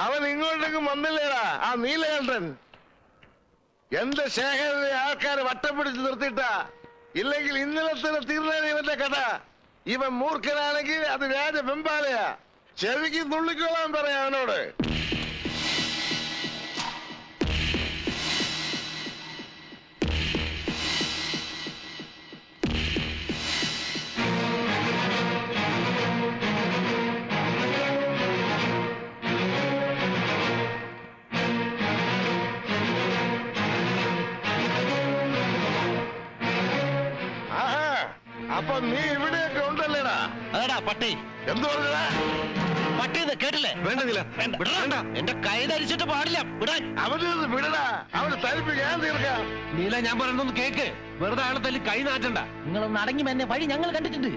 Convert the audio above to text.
അവൻ ഇങ്ങോട്ടേക്കും വന്നില്ലേടാ ആ നീലകണ്ഠൻ. എന്റെ ശേഖരനെ ആൾക്കാരെ വട്ടം പിടിച്ച് നിർത്തിയിട്ടാ. ഇല്ലെങ്കിൽ ഇന്നലെ തന്നെ തീർന്നേനെ ഇവന്റെ കഥ. ഇവൻ മൂർഖനാണെങ്കിൽ അത് രാജ വെമ്പാലയാ. ചെവിക്ക് തുള്ളിക്കോളാൻ പറയാം അവനോട്. അപ്പൊ നീ ഇവിടെയൊക്കെ ഉണ്ടല്ലേടാ? അതെടാ പട്ടി. എന്തു പറഞ്ഞടാ? പട്ടി കേട്ടില്ലേ? വേണ്ടതില്ല, എന്റെ കൈ ധരിച്ചിട്ട് പാടില്ല. അവന് വിടടാ, അവന് തരിപ്പ് ഞാൻ തീർക്കാം. നീല, ഞാൻ പറയുന്നൊന്ന് കേക്ക്. വെറുതെ ആളെ തല്ലി കൈ നാറ്റണ്ട. നിങ്ങളൊന്ന് അടങ്ങി എന്നെ വഴി ഞങ്ങൾ കണ്ടിട്ടുണ്ട്.